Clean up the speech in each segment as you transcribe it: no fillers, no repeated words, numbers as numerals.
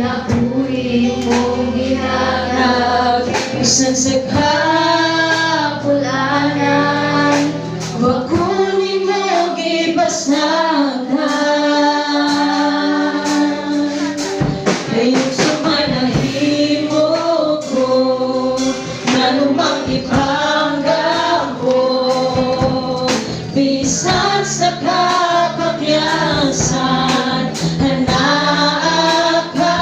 kinabuhi mong gihatag. Bisan sa kapulanan, wa kunin mo gipasagdan. Kayo'y sumay nahimo ko, nanumang ipanggap ko. Bisan sa kapakyasan, hanap ka.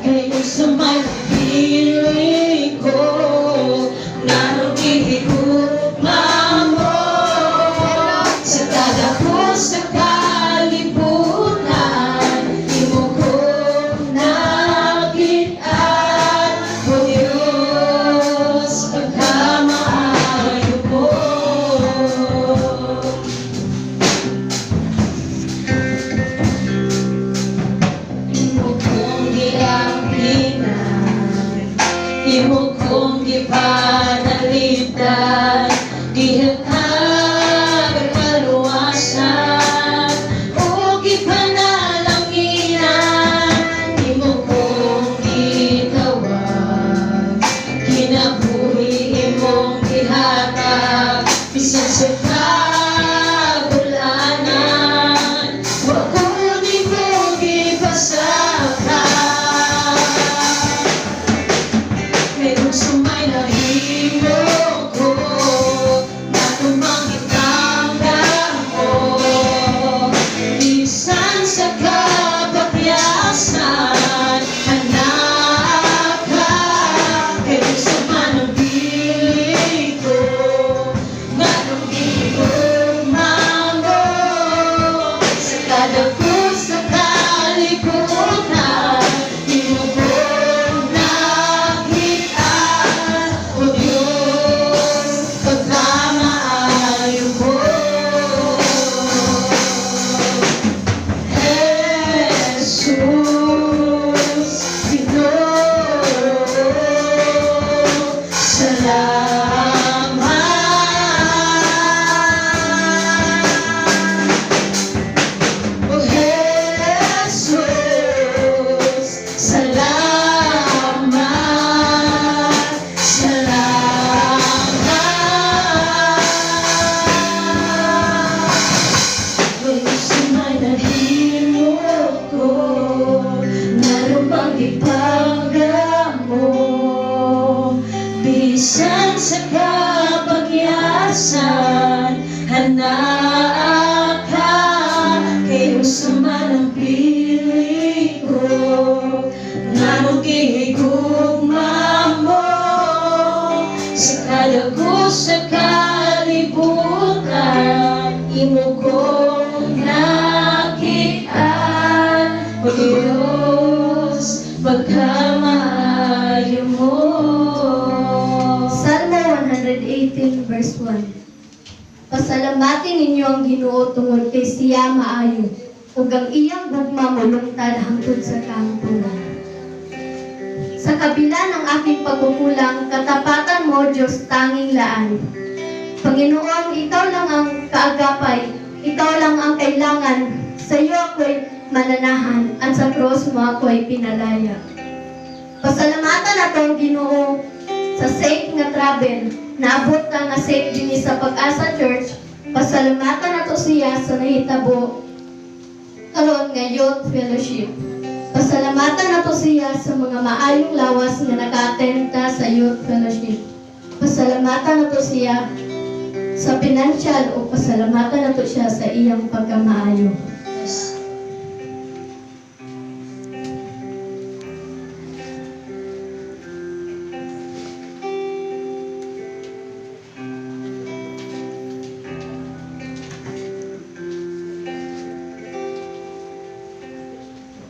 Kayo'y sumay nahili ko, nanong ihigugma mo. Sa kadako sa kalibutan, di mo ko nakitaan. O Diyos, pagkamaayo mo. Di mo kong giangkinan, di mo kong gipanalitan. Dihatag ang kaluwasan o gipanalanginan. Di mo kong gitawag, kinabuhi imong gihatag. Bisan sa kabulanan, wa kunin mo gipasagdan. Mayroong sumay nahimo ko, nanumang itanggap mo. Bisan sa kapakyasan, hanap ka. Mayroong sumay ng pili ko, nanong igugma mo. Sa kadako sa kalibutan, di mo ko nakitaan. O Diyos, pagkamaayo mo. Jesus, Pinoy, salamat. O Jesus, salamat, salamat. Ngayon sumay nahimo ko, narupang ipanggap mo. Bisan sa kapagyasan, hanap ka. Kayo sumay ng pili ko, nanong ihigugma mo. Sa kadako sa kalibutan, imo ko nakitaan. O Diyos, pagkamaayo mo. Salmo 118 verse 1. Pasalamatin ninyo ang Ginoo tungod kay siya maayo, ug ang iyang gugma mulungtad hangtod sa kahimpunan. Sa kabila ng aking pagkukulang, katapatan mo, Diyos, tanging laan. Panginoon, ikaw lang ang kaagapay, ikaw lang ang kailangan. Sa iyo ako'y mananahan, at sa cross mo ako'y pinalaya. Pasalamatan nato ang Ginoo sa safe nga travel, naabot ka nga safe din sa Pag-asa Church. Pasalamatan nato siya sa nahitabo karon nga youth fellowship. Pasalamatan nato siya sa mga maayong lawas nga naka-attend ka sa youth fellowship. Pasalamatan nato siya sa financial o pasalamatan nato siya sa iyang pagkamaayo.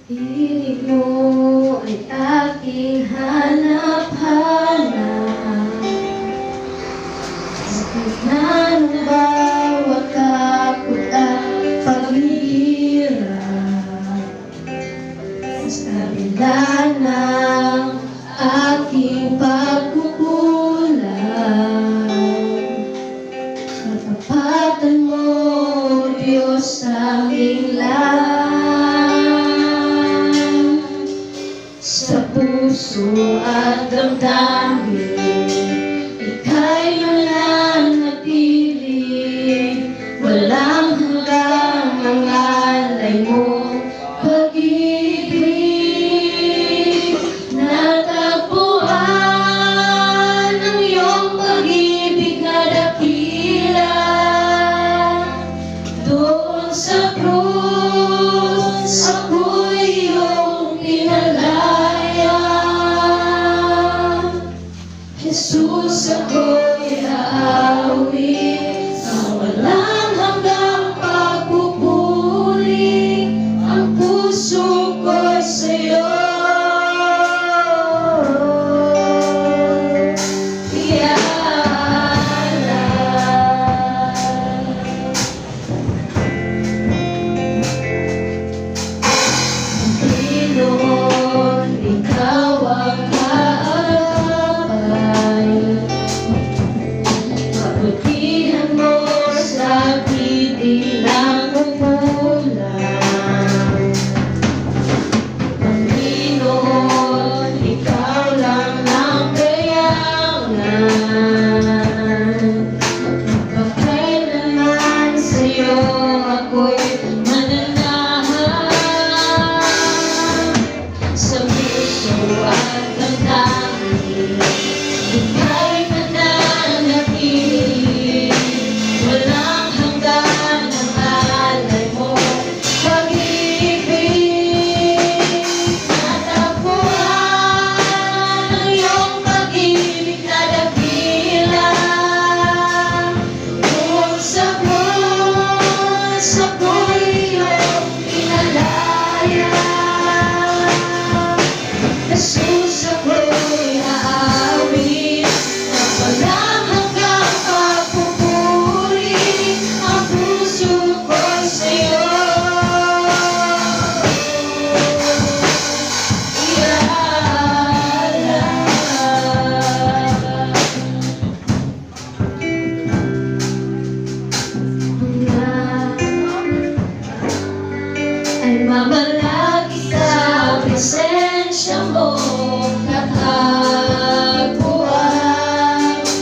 Piling mo ay aking hanap-hanap. Sa gitna ng bawat kaput at paghihirap, sa kabila ng aking pagkukulang, katapatan mo, Diyos, aming lahat. sakit ilang kulang. Panginoon, ikaw lang ang kayanan. Magpakailanman sa'yo ako'y mananahan. Sa puso at damdamin, ika'y mananatili. Walang hanggan ang alay mo, pag-ibig. Natagpuan ang iyong pag-ibig na dakila. Kung sa ako'y iyong pinalaya, Jesus, ako'y aawit na walang hanggang pagpupuri. Ang puso ko'y sa'yo ay mamalagi sa presensya mo. Natagpuan,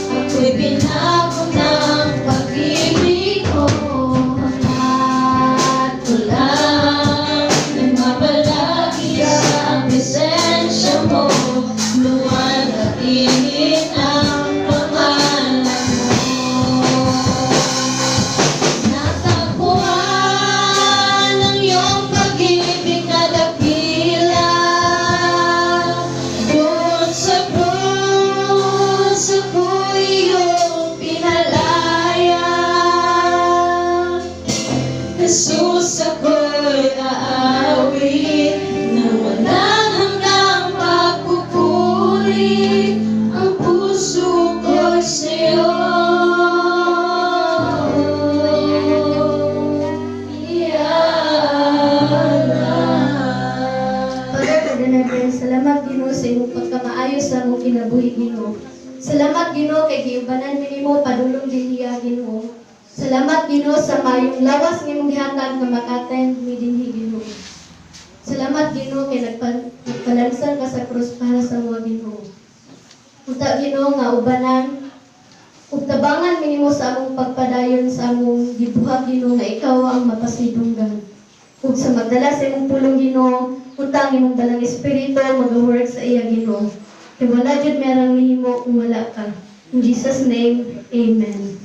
ako'y binago ng pag-ibig mo. At tulang ay mamalagi sa presensya mo. Luwan at init ang pangalan mo. Natagpuan ang iyong pag-ibig na dakila. Kung sa krus ako'y iyong pinalaya, Jesus, ako'y aawit na walang hanggang pagpupuri. Ang puso ko'y sa'yo Pagkakadanagan, salamat Ginoo sa imong pagkamaayo sa among kinabuhi Ginoo. Salamat Ginoo kay giubanan mi nimo padulong dinhiya Ginoo. Salamat Ginoo sa mayong lawas nga imong gihatag nga makaten mi dinhi Ginoo. Salamat Ginoo kay nagpalansan ka sa krus para sa mga Ginoo. Unta Ginoo nga ubanan ug tabangan mi nimo sa among pagpadayon sa among gibuhat Ginoo nga ikaw ang mapasidunggan. Ug sa magdala sa imong pulong Ginoo, utang imong dalang espiritu mag-work sa iya Ginoo. Kay wala jud merang nihimo kung wala ka. In Jesus name, Amen.